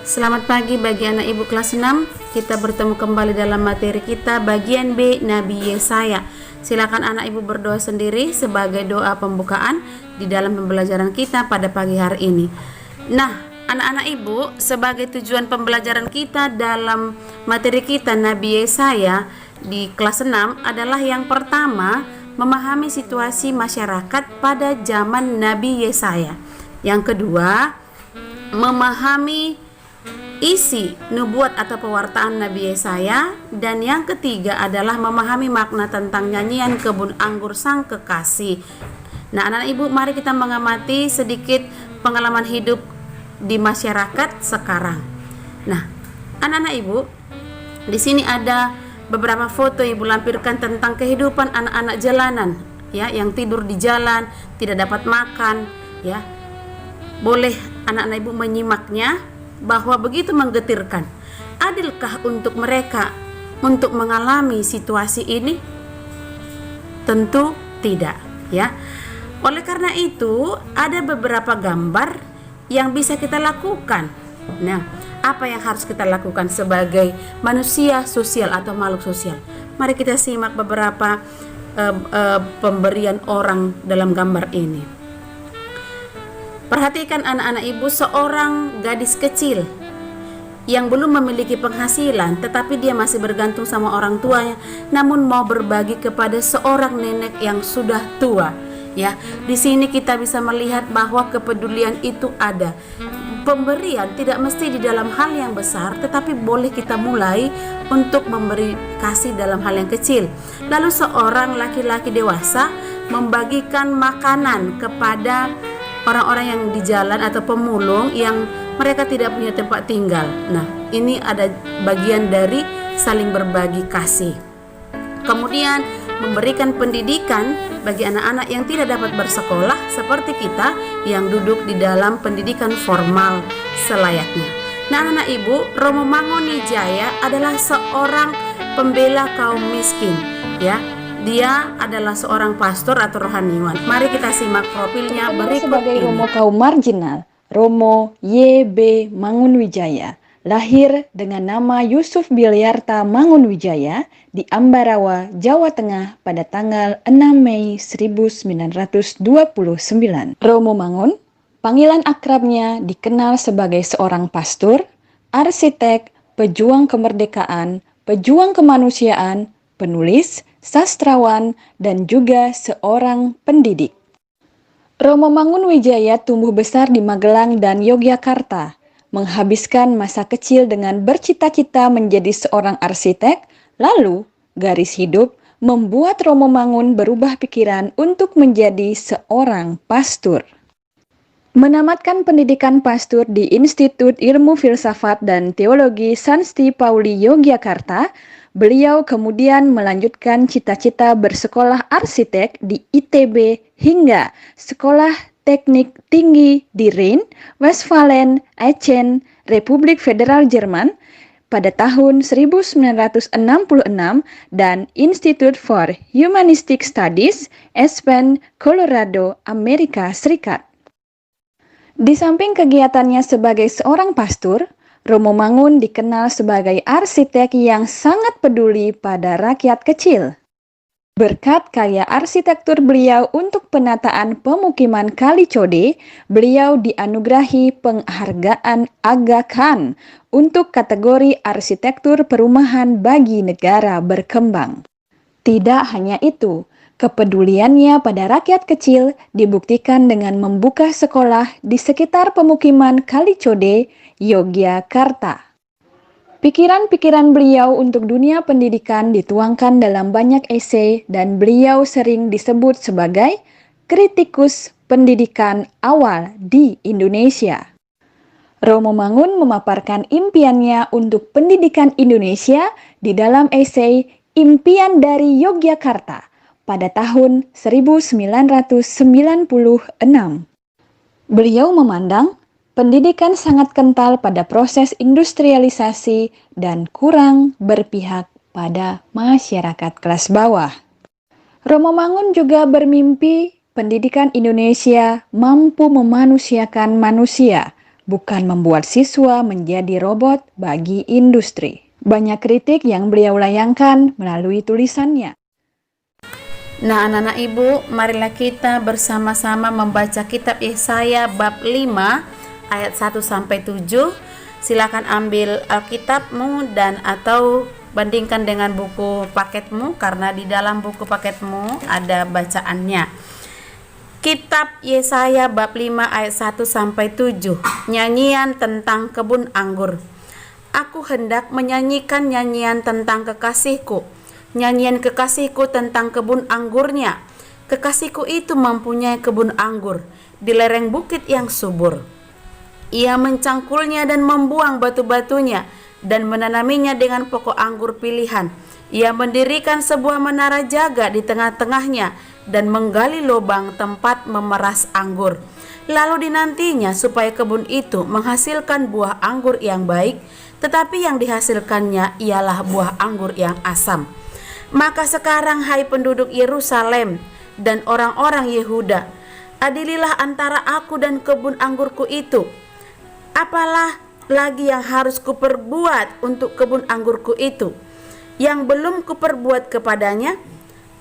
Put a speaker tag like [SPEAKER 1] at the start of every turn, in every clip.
[SPEAKER 1] Selamat pagi bagi anak ibu kelas 6. Kita bertemu kembali dalam materi kita bagian B, Nabi Yesaya. Silakan anak ibu berdoa sendiri sebagai doa pembukaan di dalam pembelajaran kita pada pagi hari ini. Nah, anak-anak ibu, sebagai tujuan pembelajaran kita dalam materi kita Nabi Yesaya di kelas 6 adalah yang pertama, memahami situasi masyarakat pada zaman Nabi Yesaya. Yang kedua, memahami isi nubuat atau pewartaan Nabi Yesaya, dan yang ketiga adalah memahami makna tentang nyanyian kebun anggur sang kekasih. Nah, anak ibu, mari kita mengamati sedikit pengalaman hidup di masyarakat sekarang. Nah, anak-anak ibu, di sini ada beberapa foto ibu lampirkan tentang kehidupan anak-anak jalanan, ya, yang tidur di jalan, tidak dapat makan, ya. Boleh anak-anak ibu menyimaknya, bahwa begitu menggetirkan. Adilkah untuk mereka untuk mengalami situasi ini? Tentu tidak, ya. Oleh karena itu, ada beberapa gambar yang bisa kita lakukan. Nah, apa yang harus kita lakukan sebagai manusia sosial atau makhluk sosial? Mari kita simak beberapa pemberian orang dalam gambar ini. Perhatikan anak-anak ibu, seorang gadis kecil yang belum memiliki penghasilan, tetapi dia masih bergantung sama orang tuanya, namun mau berbagi kepada seorang nenek yang sudah tua. Ya, di sini kita bisa melihat bahwa kepedulian itu ada. Pemberian tidak mesti di dalam hal yang besar, tetapi boleh kita mulai untuk memberi kasih dalam hal yang kecil. Lalu seorang laki-laki dewasa membagikan makanan kepada orang-orang yang di jalan atau pemulung yang mereka tidak punya tempat tinggal. Nah, ini ada bagian dari saling berbagi kasih. Kemudian memberikan pendidikan bagi anak-anak yang tidak dapat bersekolah seperti kita yang duduk di dalam pendidikan formal selayaknya. Nah, anak-anak ibu, Romo Mangunwijaya adalah seorang pembela kaum miskin, ya. Dia adalah seorang pastor atau rohaniwan. Mari kita simak profilnya berikut
[SPEAKER 2] sebagai
[SPEAKER 1] ini.
[SPEAKER 2] Romo kaum marginal, Romo Y.B. Mangunwijaya lahir dengan nama Yusuf Bilyarta Mangunwijaya di Ambarawa, Jawa Tengah pada tanggal 6 Mei 1929. Romo Mangun, panggilan akrabnya, dikenal sebagai seorang pastor, arsitek, pejuang kemerdekaan, pejuang kemanusiaan, penulis, sastrawan, dan juga seorang pendidik. Romo Mangunwijaya tumbuh besar di Magelang dan Yogyakarta, menghabiskan masa kecil dengan bercita-cita menjadi seorang arsitek, lalu garis hidup membuat Romo Mangun berubah pikiran untuk menjadi seorang pastor. Menamatkan pendidikan pastor di Institut Ilmu Filsafat dan Teologi Sansti Pauli Yogyakarta, beliau kemudian melanjutkan cita-cita bersekolah arsitek di ITB hingga Sekolah Teknik Tinggi di Rhein, Westfalen, Aachen, Republik Federal Jerman pada tahun 1966 dan Institute for Humanistic Studies, Aspen, Colorado, Amerika Serikat. Di samping kegiatannya sebagai seorang pastor, Romo Mangun dikenal sebagai arsitek yang sangat peduli pada rakyat kecil. Berkat karya arsitektur beliau untuk penataan pemukiman Kalicode, beliau dianugerahi penghargaan Aga Khan untuk kategori arsitektur perumahan bagi negara berkembang. Tidak hanya itu, kepeduliannya pada rakyat kecil dibuktikan dengan membuka sekolah di sekitar pemukiman Kalicode, Yogyakarta. Pikiran-pikiran beliau untuk dunia pendidikan dituangkan dalam banyak esai dan beliau sering disebut sebagai kritikus pendidikan awal di Indonesia. Romo Mangun memaparkan impiannya untuk pendidikan Indonesia di dalam esai Impian dari Yogyakarta pada tahun 1996. Beliau memandang pendidikan sangat kental pada proses industrialisasi dan kurang berpihak pada masyarakat kelas bawah. Romo Mangun juga bermimpi pendidikan Indonesia mampu memanusiakan manusia, bukan membuat siswa menjadi robot bagi industri. Banyak kritik yang beliau layangkan melalui tulisannya.
[SPEAKER 1] Nah, anak-anak ibu, marilah kita bersama-sama membaca kitab Yesaya bab 5 ayat 1-7. Silakan ambil Alkitabmu dan atau bandingkan dengan buku paketmu, karena di dalam buku paketmu ada bacaannya. Kitab Yesaya bab 5 ayat 1-7. Nyanyian tentang kebun anggur. Aku hendak menyanyikan nyanyian tentang kekasihku, nyanyian kekasihku tentang kebun anggurnya. Kekasihku itu mempunyai kebun anggur di lereng bukit yang subur. Ia mencangkulnya dan membuang batu-batunya dan menanaminya dengan pokok anggur pilihan. Ia mendirikan sebuah menara jaga di tengah-tengahnya dan menggali lubang tempat memeras anggur. Lalu dinantinya supaya kebun itu menghasilkan buah anggur yang baik, tetapi yang dihasilkannya ialah buah anggur yang asam. Maka sekarang, hai penduduk Yerusalem dan orang-orang Yehuda, adililah antara aku dan kebun anggurku itu. Apalah lagi yang harus kuperbuat untuk kebun anggurku itu, yang belum kuperbuat kepadanya?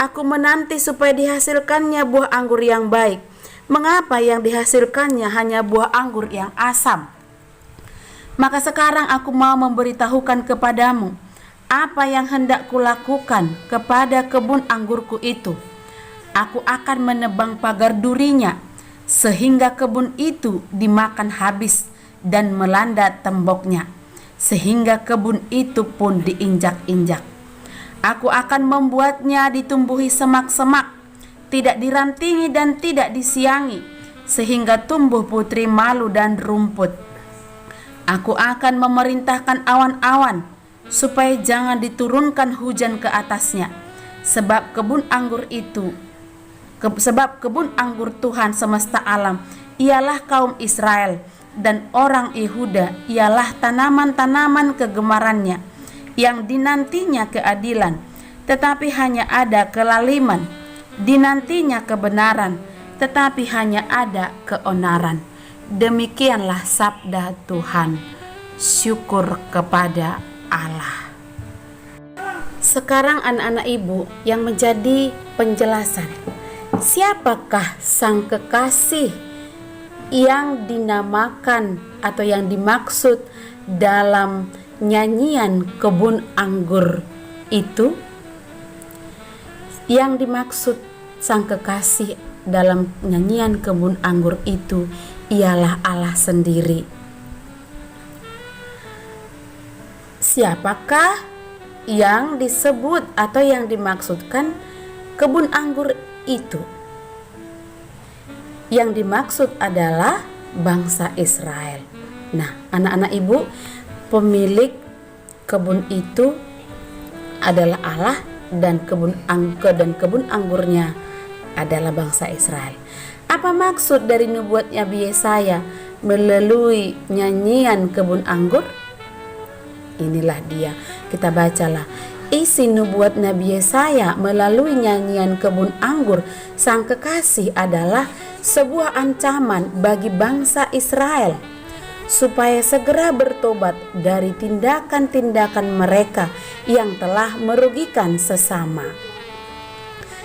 [SPEAKER 1] Aku menanti supaya dihasilkannya buah anggur yang baik. Mengapa yang dihasilkannya hanya buah anggur yang asam? Maka sekarang aku mau memberitahukan kepadamu apa yang hendak kulakukan kepada kebun anggurku itu. Aku akan menebang pagar durinya, sehingga kebun itu dimakan habis, dan melanda temboknya, sehingga kebun itu pun diinjak-injak. Aku akan membuatnya ditumbuhi semak-semak, tidak dirantingi dan tidak disiangi, sehingga tumbuh putri malu dan rumput. Aku akan memerintahkan awan-awan supaya jangan diturunkan hujan ke atasnya, sebab kebun anggur Tuhan semesta alam ialah kaum Israel, dan orang Yehuda ialah tanaman-tanaman kegemarannya, yang dinantinya keadilan, tetapi hanya ada kelaliman, dinantinya kebenaran, tetapi hanya ada keonaran. Demikianlah sabda Tuhan. Syukur kepada Allah. Sekarang anak-anak ibu yang menjadi penjelasan, siapakah sang kekasih yang dinamakan atau yang dimaksud dalam nyanyian kebun anggur itu? Yang dimaksud sang kekasih dalam nyanyian kebun anggur itu ialah Allah sendiri. Siapakah yang disebut atau yang dimaksudkan kebun anggur itu? Yang dimaksud adalah bangsa Israel. Nah, anak-anak ibu, pemilik kebun itu adalah Allah, dan kebun anggurnya adalah bangsa Israel. Apa maksud dari nubuat Nabi Yesaya melalui nyanyian kebun anggur? Inilah dia, kita bacalah isi nubuat Nabi Yesaya melalui nyanyian kebun anggur sang kekasih adalah sebuah ancaman bagi bangsa Israel supaya segera bertobat dari tindakan-tindakan mereka yang telah merugikan sesama.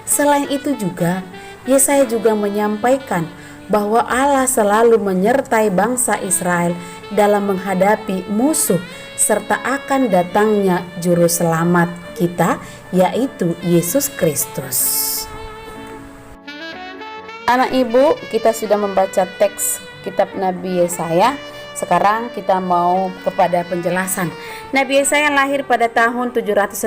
[SPEAKER 1] Selain itu juga, Yesaya juga menyampaikan bahwa Allah selalu menyertai bangsa Israel dalam menghadapi musuh, serta akan datangnya juru selamat kita, yaitu Yesus Kristus. Anak ibu, kita sudah membaca teks kitab Nabi Yesaya. Sekarang kita mau kepada penjelasan. Nabi Yesaya lahir pada tahun 765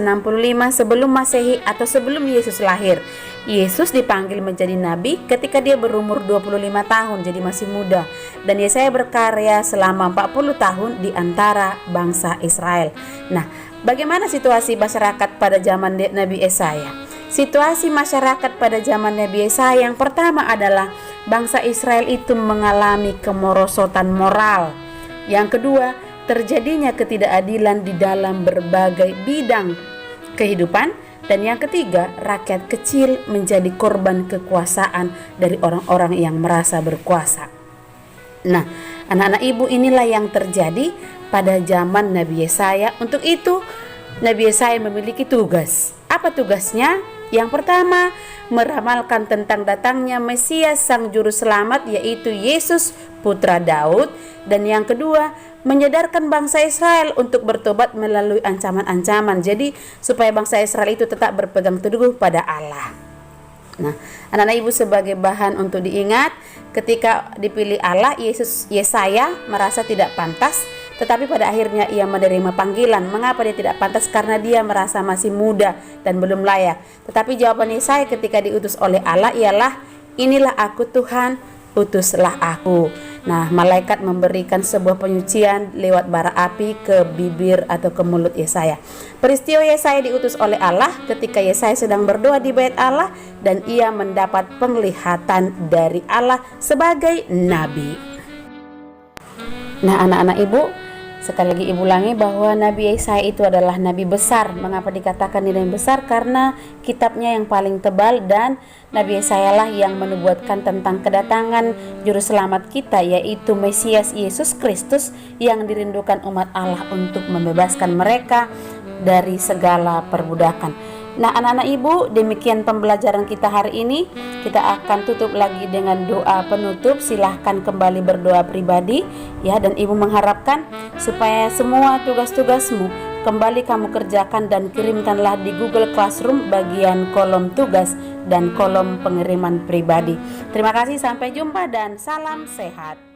[SPEAKER 1] sebelum Masehi atau sebelum Yesus lahir. Yesus dipanggil menjadi nabi ketika dia berumur 25 tahun, jadi masih muda. Dan Yesaya berkarya selama 40 tahun di antara bangsa Israel. Nah, bagaimana situasi masyarakat pada zaman Nabi Yesaya? Situasi masyarakat pada zaman Nabi Yesaya yang pertama adalah bangsa Israel itu mengalami kemerosotan moral. Yang kedua, terjadinya ketidakadilan di dalam berbagai bidang kehidupan. Dan yang ketiga, rakyat kecil menjadi korban kekuasaan dari orang-orang yang merasa berkuasa. Nah, Anak-anak ibu, inilah yang terjadi pada zaman Nabi Yesaya. Untuk itu Nabi Yesaya memiliki tugas. Apa tugasnya? Yang pertama, meramalkan tentang datangnya Mesias sang juru selamat, yaitu Yesus putra Daud. Dan yang kedua, menyadarkan bangsa Israel untuk bertobat melalui ancaman-ancaman. Jadi supaya bangsa Israel itu tetap berpegang teguh pada Allah. Nah, anak-anak ibu, sebagai bahan untuk diingat, ketika dipilih Allah, Yesaya merasa tidak pantas, tetapi pada akhirnya ia menerima panggilan. Mengapa dia tidak pantas? Karena dia merasa masih muda dan belum layak. Tetapi jawaban Yesaya ketika diutus oleh Allah ialah, inilah aku Tuhan, utuslah aku. Nah, malaikat memberikan sebuah penyucian lewat bara api ke bibir atau ke mulut Yesaya. Peristiwa Yesaya diutus oleh Allah ketika Yesaya sedang berdoa di bait Allah dan ia mendapat penglihatan dari Allah sebagai nabi. Nah, anak-anak ibu, sekali lagi ibu ulangi bahwa Nabi Yesaya itu adalah nabi besar. Mengapa dikatakan ini nabi besar? Karena kitabnya yang paling tebal dan Nabi Yesaya lah yang menubuatkan tentang kedatangan juru selamat kita, yaitu Mesias Yesus Kristus yang dirindukan umat Allah untuk membebaskan mereka dari segala perbudakan. Nah, anak-anak ibu, demikian pembelajaran kita hari ini. Kita akan tutup lagi dengan doa penutup. Silahkan kembali berdoa pribadi ya, dan ibu mengharapkan supaya semua tugas-tugasmu kembali kamu kerjakan dan kirimkanlah di Google Classroom bagian kolom tugas dan kolom pengiriman pribadi. Terima kasih, sampai jumpa dan salam sehat.